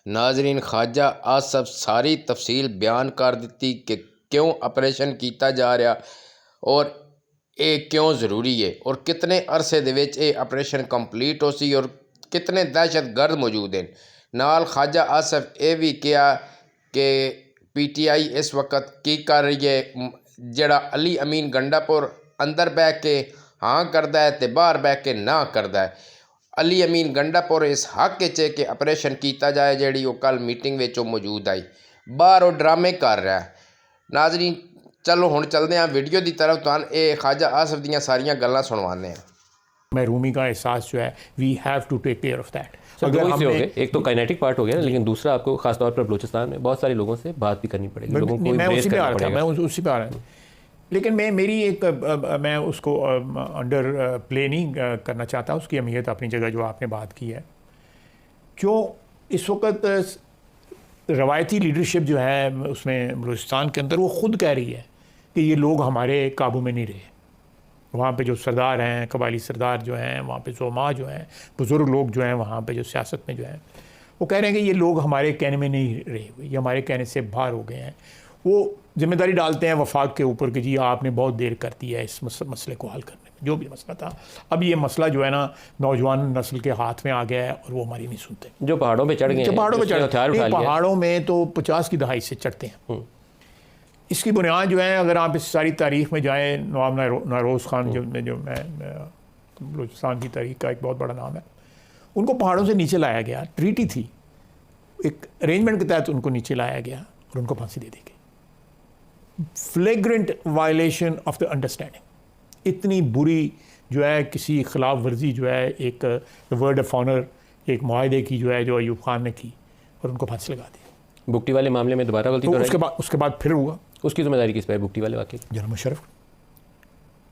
नाजरीन, ख्वाजा आसफ सारी तफसील बयान कर दी कि क्यों ऑपरेशन किया जा रहा और ये क्यों ज़रूरी है और कितने अरसे दे विच ये ऑपरेशन कंप्लीट हो सी और कितने दहशत गर्द मौजूद हैं। नाल ख्वाजा आसफ ये भी कहा कि PTI इस वक्त की कर रही है, जड़ा अली अमीन गंडापुर अंदर बह के हाँ करता है तो बाहर बह के ना करता है। अली अमीन गंडापुर इस हक है कि ऑपरेशन किया जाए, जी वो कल मीटिंग में मौजूद आई, बाहर वो ड्रामे कर रहा है। नाजरीन चलो हुण चलते हैं वीडियो की तरफ, तुहानूं ये ख्वाजा आसफ दीयां सारियां गल्लां सुनवाने हैं। महरूमी का एहसास जो है we have to take care of that. अगर हो गए, एक तो काइनेटिक पार्ट हो गया, लेकिन दूसरा आपको खासतौर पर बलूचिस्तान में बहुत सारे लोगों से बात भी करनी पड़ेगी, लोगों को मैं उसी पे आ रहा था, लेकिन मेरी एक मैं उसको अंडर प्ले नहीं करना चाहता, उसकी अहमियत अपनी जगह जो आपने बात की है। जो इस वक्त रवायती लीडरशिप जो है उसमें बलूचिस्तान के अंदर, वो ख़ुद कह रही है कि ये लोग हमारे काबू में नहीं रहे। वहाँ पे जो सरदार हैं, कबायली सरदार जो हैं, वहाँ पे ज़ोमा जो हैं, बुज़ुर्ग लोग जो हैं वहाँ पे जो सियासत में जो हैं, वो कह रहे हैं कि ये लोग हमारे कहने में नहीं रहे हुए, ये हमारे कहने से बाहर हो गए हैं। वो जिम्मेदारी डालते हैं वफाक के ऊपर कि जी आपने बहुत देर कर दी है इस मसले को हल करने में, जो भी मसला था। अब ये मसला जो है ना नौजवान नस्ल के हाथ में आ गया है और वो हमारी नहीं सुनते। जो पहाड़ों पे चढ़ गए, पहाड़ों में तो 50 की दहाई से चढ़ते हैं। इसकी बुनियाद जो है, अगर आप इस सारी तारीख़ में जाएँ, नवाब नरोज़ ख़ान जो बलूचिस्तान की तारीख़ का एक बहुत बड़ा नाम है, उनको पहाड़ों से नीचे लाया गया, ट्रीटी थी, एक अरेंजमेंट के तहत उनको नीचे लाया गया और उनको फांसी दे दी गई। Flagrant violation of the understanding, इतनी बुरी जो है किसी खिलाफ वर्जी जो है एक वर्ड ऑफ ऑनर, एक मुआहदे की जो है जो अयूब खान ने की और उनको फांसी लगा दी। बुगटी वाले मामले में दोबारा गलती तो उसके बाद फिर हुआ। उसकी जिम्मेदारी किस पे है बुगटी वाले वाकई? जनरल मुशर्रफ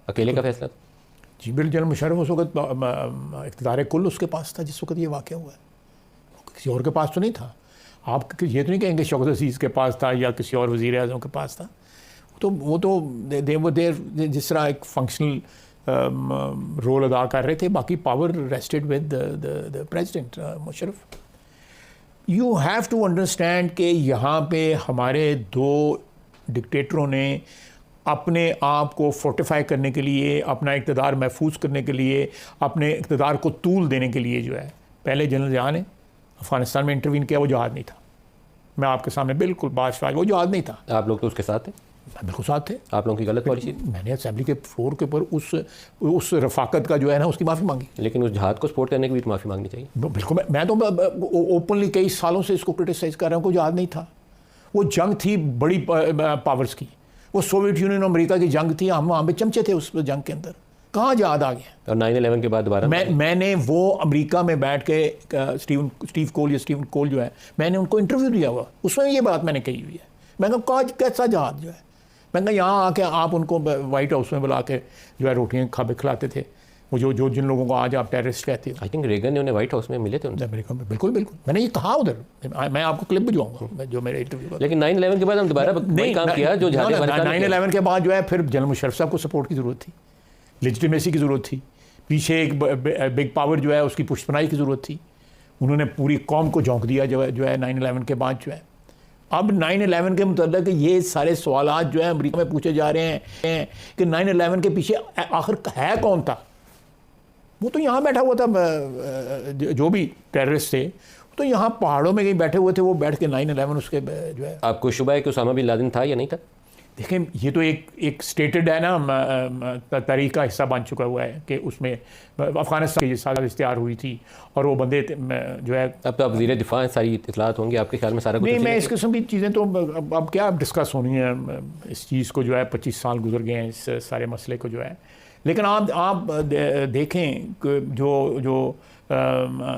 अकेले का फैसला? जी बिल्कुल, जनरल मुशर्रफ उस वक्त इक़्तिदार कुल उसके पास था जिस वक्त ये वाक़या हुआ है, किसी और के पास तो नहीं था। आप ये तो नहीं कहेंगे शौकत अजीज़ के पास था या किसी और वज़ीर आज़म के पास था। तो वो तो देर जिस तरह एक फंक्शनल रोल अदा कर रहे थे, बाकी power rested with the president Musharraf. You have to understand कि यहाँ पे हमारे दो डिक्टेटरों ने अपने आप को फोर्टिफाई करने के लिए, अपना इक़्तिदार महफूज करने के लिए, अपने इक़्तिदार को तूल देने के लिए जो है, पहले जनरल जहाँ ने अफ़गानिस्तान में इंटरवीन किया, वो जहाज़ नहीं था। मैं आपके सामने बिल्कुल बादशाह, वो जहाज़ नहीं था। आप लोग तो उसके साथ थे? बिल्कुल साथ थे। आप लोगों की गलत पॉलिसी? मैंने असेंबली के फ्लोर के ऊपर उस रफाकत का जो है ना उसकी माफ़ी मांगी। लेकिन उस जहाज़ को सपोर्ट करने की भी तो माफ़ी मांगनी चाहिए। बिल्कुल, मैं तो ओपनली कई सालों से इसको क्रिटिसाइज़ कर रहा हूँ। कोई जहाज़ नहीं था, वो जंग थी बड़ी पावर्स की, वो सोवियत यूनियन अमेरिका की जंग थी, हम वहाँ पे चमचे थे उस जंग के अंदर। कहाँ जहाज़ आ गया? और 9/11 के बाद दोबारा मैंने वो अमेरिका में बैठ के स्टीव कोल जो है, मैंने उनको इंटरव्यू दिया हुआ, उसमें ये बात मैंने कही हुई है। मैंने कहा कैसा जहाज़ जो है, मैंने कहा यहाँ आके आप उनको वाइट हाउस में बुला के जो है रोटियाँ खिलाते थे, वो जो जिन लोगों को आज आप टेररिस्ट कहते हो। आई थिंक रेगन ने उन्हें व्हाइट हाउस में मिले थे उनसे अमेरिका में। बिल्कुल मैंने ये कहा उधर, मैं आपको क्लिप भिजवाऊंगा जो मेरे इंटरव्यू। लेकिन 9/11 के बाद हम दोबारा नहीं काम किया जो 9/11 के बाद जो है फिर जनरल मुशर्रफ साहब को सपोर्ट की ज़रूरत थी, लेजिटिमेसी की ज़रूरत थी, पीछे एक बिग पावर जो है उसकी पुष्टपनाही की ज़रूरत थी। उन्होंने पूरी कौम को झोंक दिया जो है 9/11 के बाद जो है। अब 9/11 के मुताबिक ये सारे सवालात जो है अमेरिका में पूछे जा रहे हैं कि 9/11 के पीछे आखिर है कौन था। वो तो यहाँ बैठा हुआ था, जो भी टेररिस्ट थे तो यहाँ पहाड़ों में कहीं बैठे हुए थे, वो बैठ के 9/11 उसके जो है। आपको शुबा है कि उसामा बिन लादेन था या नहीं था? देखें, ये तो एक स्टेटेड है ना, तारीख का हिस्सा बन चुका हुआ है कि उसमें अफ़गानिस्तान की साजिश तैयार हुई थी और वो बंदे जो है। अब तो आप वज़ीर दिफा सारी इतलात होंगी आपके ख्याल में सारा कुछ? नहीं, मैं इस किस्म की चीज़ें तो अब क्या डिस्कस होनी है, इस चीज़ को जो है 25 साल गुजर गए हैं इस सारे मसले को जो है। लेकिन आप देखें कि जो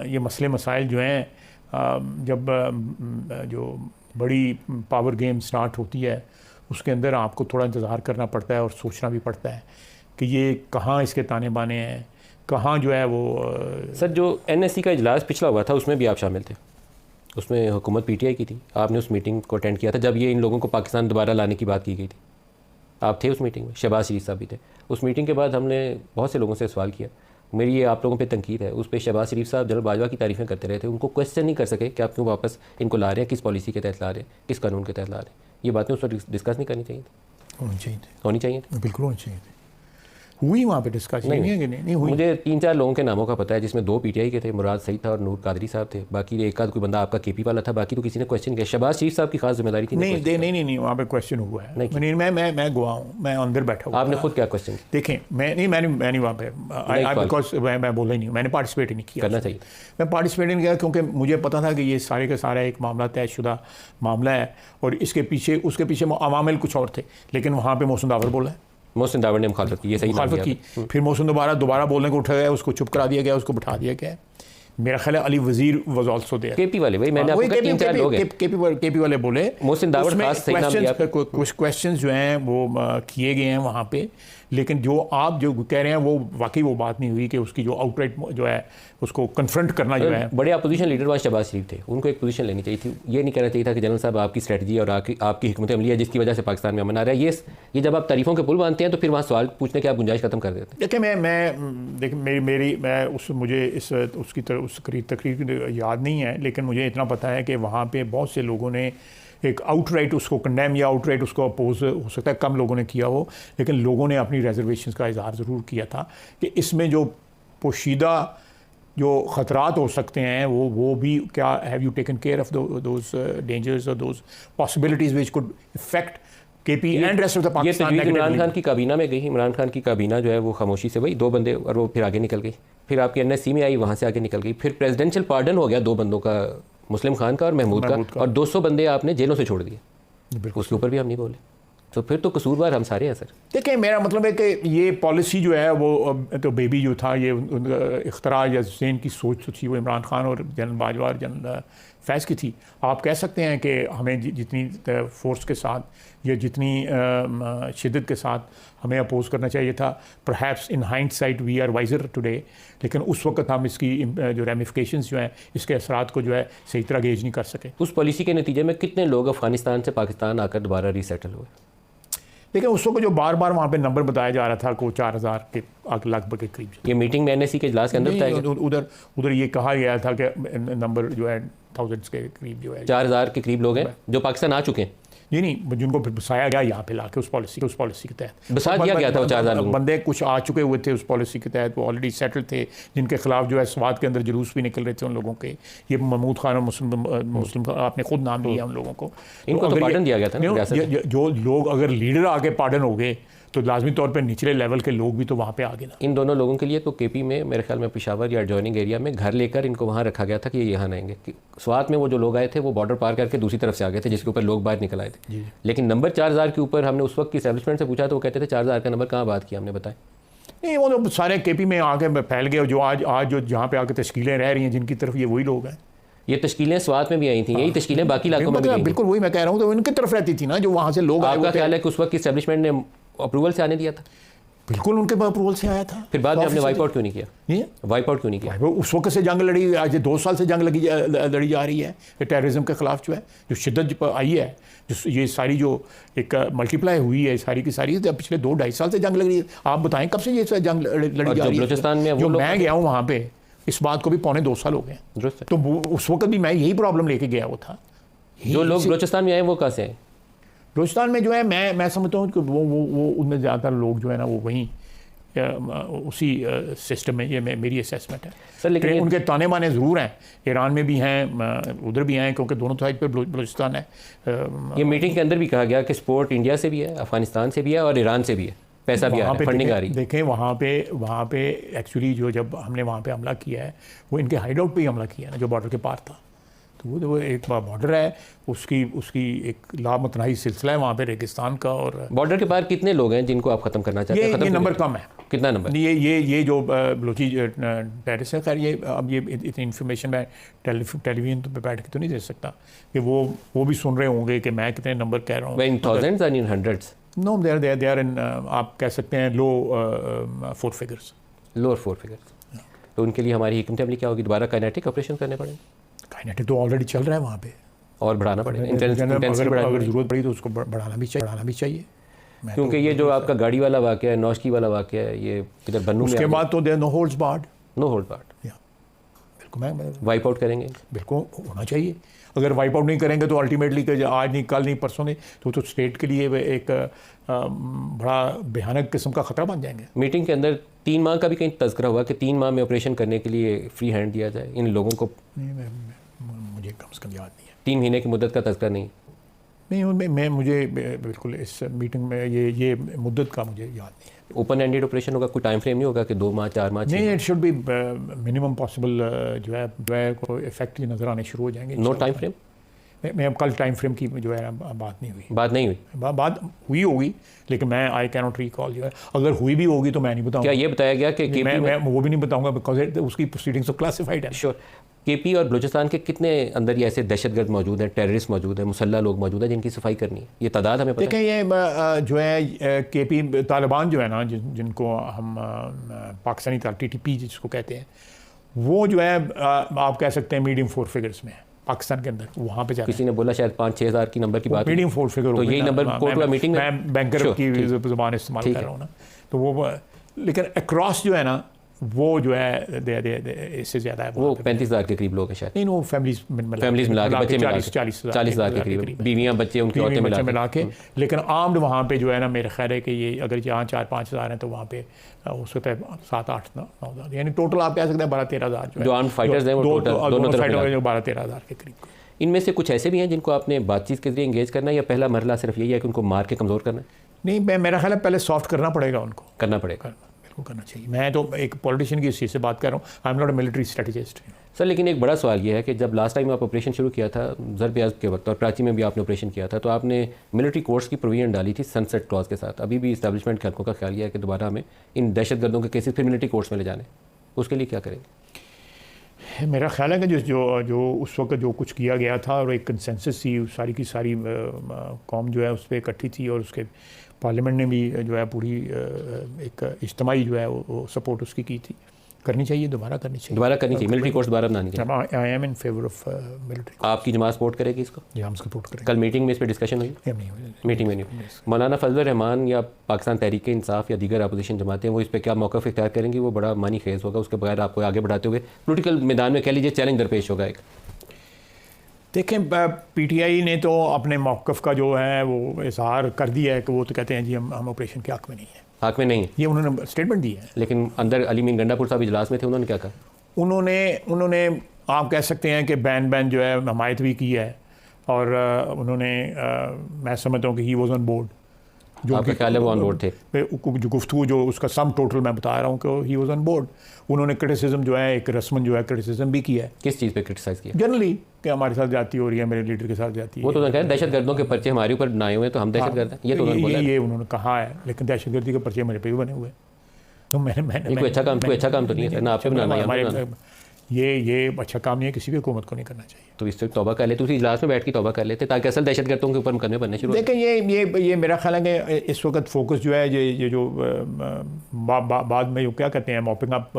ये मसले मसाइल जो हैं, जब जो बड़ी पावर गेम स्टार्ट होती है उसके अंदर आपको थोड़ा इंतज़ार करना पड़ता है और सोचना भी पड़ता है कि ये कहाँ इसके ताने बाने हैं, कहाँ जो है वो। सर, जो NSC का इजलास पिछला हुआ था उसमें भी आप शामिल थे, उसमें हुकूमत PTI की थी, आपने उस मीटिंग को अटेंड किया था जब ये इन लोगों को पाकिस्तान दोबारा लाने की बात की गई थी, आप थे उस मीटिंग में, शहबाज शरीफ साहब भी थे। उस मीटिंग के बाद हमने बहुत से लोगों से सवाल किया, मेरी ये आप लोगों पे तनकीद है, उस पर शहबाज शरीफ साहब जनरल बाजवा की तारीफ़ें करते रहे थे, उनको क्वेश्चन नहीं कर सके कि आप क्यों वापस इनको ला रहे हैं, किस पॉलिसी के तहत ला रहे हैं, किस कानून के तहत ला रहे हैं। ये बातें उस वक्त डिस्कस नहीं करनी चाहिए थी। होनी चाहिए थी। बिल्कुल होनी चाहिए थी। हुई वहाँ पे डिस्कशन नहीं है कि नहीं हुई। मुझे 3-4 लोगों के नामों का पता है, जिसमें 2 पीटीआई के थे, मुराद सईद था और नूर कादरी साहब थे। बाकी एक आध कोई बंदा आपका केपी वाला था, बाकी तो किसी ने क्वेश्चन किया। शहबाज शरीफ साहब की खास जिम्मेदारी थी। नहीं वहाँ पे क्वेश्चन हुआ है। मैं गवाह हूँ, मैं अंदर बैठा हूँ। आपने खुद क्या क्वेश्चन किया? देखें, मैं वहाँ पे बिकॉज मैं बोला ही नहीं, मैंने पार्टिसिपेट ही नहीं किया। करना चाहिए। मैं पार्टिसिपेट नहीं किया क्योंकि मुझे पता था कि ये सारे का सारा एक मामला तयशुदा मामला है और उसके पीछे अवामिल कुछ और थे, लेकिन वहाँ पे मोहसिन दावर बोला है। मोहसिन दावर ने मुखालफत की, ये सही मुखालफत की। फिर मोहसिन दोबारा बोलने को उठा गया, उसको चुप करा दिया गया, उसको बिठा दिया गया। मेरा ख्याल है अली वजीर वाज आल्सो देयर। केपी वाले भाई, मैंने आपको 3-4 लोग हैं केपी वाले बोले। मोहसिन दावर खास सही नाम दिया। कुछ क्वेश्चंस जो हैं वो किए गए हैं वहाँ पे, लेकिन जो आप जो कह रहे हैं वो वाकई वो बात नहीं हुई कि उसकी जो आउटराइट जो है उसको कन्फ्रंट करना जो है। बड़े अपोजिशन लीडर वहाँ शहबाज शरीफ थे, उनको एक पोजीशन लेनी चाहिए थी। ये नहीं कहना चाहिए था कि जनरल साहब आपकी स्ट्रेटजी और आपकी हिकमत अमली है जिसकी वजह से पाकिस्तान में अमन आ रहा है। ये जब आप तारीफों के पुल बांधते हैं तो फिर वहाँ सवाल पूछने की आप गुंजाइश खत्म कर देते हैं। देखिए मुझे उसकी तकरीर याद नहीं है, लेकिन मुझे इतना पता है कि वहाँ पे बहुत से लोगों ने एक आउटराइट उसको कंडेम या आउटराइट उसको अपोज, हो सकता है कम लोगों ने किया हो, लेकिन लोगों ने अपनी रिजर्वेशंस का इजहार ज़रूर किया था कि इसमें जो पोशीदा जो ख़तरात हो सकते हैं वो भी क्या have you taken care of those dangers और those possibilities which could effect KP and rest of the Pakistan. Imran Khan की काबीना में गई, इमरान खान की काबीना जो है वो खामोशी से वही 2 बंदे और वो फिर आगे निकल गई। फिर आपकी एनएससी में आई, वहाँ से आगे निकल गई। फिर प्रेसिडेंशियल पार्डन हो गया 2 बंदों का, मुस्लिम खान का और महमूद का, और 200 बंदे आपने जेलों से छोड़ दिए। उसके ऊपर भी हम नहीं बोले, तो फिर तो कसूरवार हम सारे हैं सर। देखिए, मेरा मतलब है कि ये पॉलिसी जो है वो तो बेबी जो था, ये इख्तरा या जैन की सोच थी, वो इमरान खान और जनरल बाजवा और जनरल फैज़ की थी। आप कह सकते हैं कि हमें जितनी फोर्स के साथ या जितनी शिद्दत के साथ हमें अपोज करना चाहिए था, perhaps in hindsight we are wiser today, लेकिन उस वक्त हम इसकी जो रेमिफिकेशंस जो हैं, इसके असरात को जो है सही तरह गेज नहीं कर सके। उस पॉलिसी के नतीजे में कितने लोग अफगानिस्तान से पाकिस्तान आकर दोबारा रीसेटल हुए? लेकिन उस वक्त जो बार बार वहाँ पे नंबर बताया जा रहा था को 4000 के लगभग के करीब। ये मीटिंग में एनएससी के इजलास के अंदर बताया गया? उधर ये कहा गया था कि नंबर जो है 1000 के करीब जो है 4000 के करीब लोग हैं जो पाकिस्तान आ चुके हैं। नहीं, जिनको फिर बसाया गया यहाँ पे लाके उस पॉलिसी के तहत बसा दिया गया था। वो 4000 लोग बंदे कुछ आ चुके हुए थे उस पॉलिसी के तहत, वो ऑलरेडी सेटल थे, जिनके खिलाफ जो है स्वात के अंदर जुलूस भी निकल रहे थे उन लोगों के। ये महमूद खान और मुस्लिम आपने खुद नाम लिया उन लोगों को। इनको तो पार्डन दिया गया था ना। जो लोग अगर लीडर आके पार्डन हो गए तो लाजमी तौर पर निचले लेवल के लोग भी तो वहाँ पे आ गए ना। इन दोनों लोगों के लिए तो केपी में मेरे ख्याल में पेशावर या एडजॉइनिंग एरिया में घर लेकर इनको वहाँ रखा गया था कि ये यहाँ आएंगे। स्वात में वो जो लोग आए थे वो बॉर्डर पार करके दूसरी तरफ से आ गए थे, जिसके ऊपर लोग बाहर निकल आए थे। लेकिन नंबर 4000 के ऊपर हमने उस वक्त की एस्टेब्लिशमेंट से पूछा तो वो कहते थे 4000 का नंबर कहाँ बात किया, हमने बताया नहीं। वो तो सारे केपी में आके फैल गए, जो आज जो जहाँ पे आके तश्कीलें रह रही हैं जिनकी तरफ ये वही लोग हैं। ये तश्कीलें स्वात में भी आई थी, यही तश्कीलें बाकी इलाकों में भी आई थी। बिल्कुल वही मैं कह रहा हूँ, तो इनकी तरफ रहती थी ना जो वहाँ से लोग आए। आपका ख्याल है कि उस वक्त की एस्टेब्लिशमेंट ने अप्रूवल से आने दिया था? बिल्कुल उनके पास अप्रूवल से आया था। फिर बाद में हमने वाइप आउट क्यों नहीं किया? वाइप आउट क्यों नहीं किया? उस वक्त से जंग लड़ी, आज 2 साल से जंग लड़ी जा रही है टेररिज्म के खिलाफ जो है, जो शिद्दत आई है, जो ये सारी जो एक मल्टीप्लाई हुई है सारी की सारी, पिछले 2-2.5 साल से जंग लग रही है। आप बताएं कब से ये जंग लड़ी जा रही है? बलूचिस्तान में जो मैं गया हूँ वहाँ पे, इस बात को भी 2.25 साल हो गए। तो उस वक्त भी मैं यही प्रॉब्लम लेके गया वो था। जो लोग बलूचिस्तान में आए वो कहाँ से आए? बलूचिस्तान में जो है मैं समझता हूँ कि वो उनमें ज़्यादातर लोग जो है ना वो वहीं उसी सिस्टम में, ये मेरी असेसमेंट है सर। लेकिन उनके ताने माने ज़रूर हैं, ईरान में भी हैं, उधर भी हैं, क्योंकि दोनों साइड पर बलूचिस्तान है। ये मीटिंग के अंदर भी कहा गया कि सपोर्ट इंडिया से भी है, अफगानिस्तान से भी है और ईरान से भी है, पैसा भी आ रहा है, फंडिंग आ रही है। देखें वहाँ पे एक्चुअली जब हमने वहाँ पे हमला किया है वो इनके हाइड आउट पर ही हमला किया है ना, जो बॉर्डर के पार था। तो वो एक बॉर्डर है, उसकी एक लामतनाही सिलसिला है वहाँ पे रेगिस्तान का। और बॉर्डर के पार कितने लोग हैं जिनको आप ख़त्म करना चाहते हैं? ये नंबर कम है। कितना नंबर? ये जो बलोची टेररिस्ट है, खैर ये अब ये इतनी इन्फॉर्मेशन मैं टेलीविजन पे बैठ के तो नहीं दे सकता कि वो भी सुन रहे होंगे कि मैं कितने नंबर कह रहा हूँ। In thousands and in hundreds? No, they are in, आप कह सकते हैं लो 4 फिगर्स। Lower 4 figures. तो उनके लिए हमारी हिकमत अमली क्या होगी? दोबारा काइनेटिक ऑपरेशन करने पड़ेंगे? काइनेटिक तो ऑलरेडी चल रहा है वहाँ पे, और बढ़ाना पड़ेगा। अगर ज़रूरत पड़ी तो उसको बढ़ाना भी चाहिए। क्योंकि ये जो आपका गाड़ी वाला वाक़या है, नौशकी वाला वाक़या है, ये इधर बन्नू में उसके बाद तो there no holds barred. No hold part, बिल्कुल मैं वाइप आउट करेंगे। बिल्कुल होना चाहिए। अगर वाइप आउट नहीं करेंगे तो अल्टीमेटली आज नहीं, कल नहीं, परसों नहीं, तो स्टेट के लिए एक बड़ा भयानक किस्म का ख़तरा बन जाएंगे। मीटिंग के अंदर 3 माह का भी कहीं तज़किरा हुआ कि 3 माह में ऑपरेशन करने के लिए फ्री हैंड दिया जाए इन लोगों को? नहीं, मुझे कम से कम याद नहीं है। 3 महीने की मुद्दत का तज़किरा नहीं? नहीं, मैं मुझे बिल्कुल इस मीटिंग में ये मुद्दत का मुझे याद नहीं है। ओपन एंडेड ऑपरेशन होगा, कोई टाइम फ्रेम नहीं होगा कि 2 माह 4 माह? नहीं, it should be minimum possible जो है को इफेक्ट नज़र आने शुरू हो जाएंगे। No time frame? मैं अब कल टाइम फ्रेम की जो है बात नहीं हुई। बात नहीं हुई? बात हुई होगी, लेकिन मैं आई कैन नॉट रिकॉल जो है। अगर हुई भी होगी तो मैं नहीं बताऊंगा। क्या ये बताया गया कि मैं वो भी नहीं बताऊंगा बिकॉज उसकी प्रोसीडिंग्स तो क्लासिफाइड है। श्योर। केपी और बलूचिस्तान के कितने अंदर ये ऐसे दहशतगर्द मौजूद हैं, टेररिस्ट मौजूद हैं, मुसल्ला लोग मौजूद हैं जिनकी सफाई करनी है? ये तादाद हमें पता है? देखें, ये जो है केपी तालिबान जो है ना, जिनको हम पाकिस्तानी TTP जिसको कहते हैं, वो जो है आप कह सकते हैं मीडियम 4 फिगर्स में है पाकिस्तान के अंदर। वहाँ पे किसी ने बोला शायद 5-6 हज़ार की नंबर की बात, मीडियम 4 फिगर। तो यही नंबर कोर्ट हुआ मीटिंग में? मैं बैंकर की ज़ुबान इस्तेमाल कर रहा हूँ ना, तो वो लेकिन अक्रॉस जो है ना वो जो है इससे ज़्यादा है। वो 35,000 के करीब लोग हैं शायद। नहीं, वो फैमिलीज मिला के बच्चे 40,000 के करीब, बीवियाँ बच्चे उनकी औरतें मिला के। लेकिन आर्म्ड वहाँ पे जो है ना, मेरा ख्याल है कि ये अगर यहाँ 4-5 हज़ार हैं तो वहाँ पे उस वक्त 7-8-9 हज़ार, यानी टोटल आप कह सकते हैं 12-13 हज़ार जो आर्म्ड फाइटर्स हैं वो दोनों तरफ 12-13 हज़ार के करीब। इनमें से कुछ ऐसे भी हैं जिनको आपने बातचीत के जरिए इंगेज करना है, या पहला मरला सिर्फ यही है कि उनको मार के कमज़ोर करना है? नहीं, मेरा ख्याल है पहले सॉफ्ट करना पड़ेगा उनको। करना पड़ेगा, बिल्कुल करना चाहिए। मैं तो एक पॉलिटिशियन की चीज़ से बात कर रहा हूँ, I am not a military strategist. Sir, लेकिन एक बड़ा सवाल ये है कि जब लास्ट टाइम आप ऑपरेशन शुरू किया था ज़रब अज़ब के वक्त, और कराची में भी आपने ऑपरेशन किया था, तो आपने मिलिट्री कोर्ट्स की प्रोविजन डाली थी सनसेट क्लॉज के साथ। अभी भी इस्टेब्लिशमेंट के हल्कों का ख्याल यह है कि दोबारा हमें इन दहशतगर्दों के केसेस फिर मिलिट्री कोर्ट्स में ले जाने, उसके लिए क्या करेंगे? मेरा ख्याल है कि जो उस वक्त जो कुछ किया गया था और एक कंसेंसस थी, सारी की सारी कौम जो है उस पर इकट्ठी थी, और उसके पार्लियामेंट ने भी जो है पूरी एक इज्तिमाई जो है वो सपोर्ट उसकी की थी। करनी चाहिए, दोबारा करनी चाहिए, मिलिट्री कोर्स दोबारा बनानी चाहिए। I am in favour of military. आपकी जमात सपोर्ट करेगी इसको? जी, हम सपोर्ट करेंगे। कल मीटिंग में इस पर डिस्कशन हुई? मीटिंग में नहीं हुई। मौलाना फजल रहमान या पाकिस्तान तहरीक इंसाफ या दीगर अपोजिशन जमातें वो इस पर क्या मौक़िफ़ इख्तियार करेंगी? वो बड़ा मानी खेज़ होगा, उसके बगैर आपको आगे बढ़ाते हुए पोलिटिकल मैदान में कह लीजिए चैलेंज दरपेश होगा एक। देखें, PTI ने तो अपने मौक़िफ़ का जो है वो इजहार कर दिया है कि वो तो कहते हैं जी हम ऑपरेशन के हक़ में नहीं है। हक़ में नहीं है, ये उन्होंने स्टेटमेंट दी है। लेकिन अंदर अली मीन गंडापुर साहब इजलास में थे, उन्होंने क्या कहा? उन्होंने आप कह सकते हैं कि बैन जो है हमायत भी की है, और उन्होंने मैं समझता हूँ कि ही वॉज ऑन बोर्ड। जो आपका ख्याल है वो ऑन बोर्ड थे? जो गुफ्तगू जो उसका सम टोटल मैं बता रहा हूँ कि ही वॉज ऑन बोर्ड। उन्होंने क्रिटिसिज्म जो है एक रस्मन जो है क्रिटिसिज्म भी किया है। किस चीज़ पे क्रिटिसाइज़ किया? जनरली कि हमारे साथ जाती हो रही है, मेरे लीडर के साथ जाती है। वो तो उन्होंने कहा दहशतगर्दों के पर्चे हमारे ऊपर बनाए हुए हैं तो हम दहशतगर्द हैं, ये तो उन्होंने बोला। ये उन्होंने कहा है, लेकिन दहशतगर्दी के पर्चे मेरे पे भी बने हुए हैं। तो मैंने कोई अच्छा काम तो नहीं है ना, आपसे बनाना। ये अच्छा काम नहीं है, किसी भी हुकूमत को नहीं करना चाहिए। तो इससे तौबा कर लेते, उसी इजलास में बैठ के तौबा कर लेते ताकि असल दहशतगर्दों के ऊपर मुकदमे बनने शुरू। देखें, ये मेरा ख्याल है कि इस वक्त फोकस जो है ये जो बाद में क्या कहते हैं मॉपिंग अप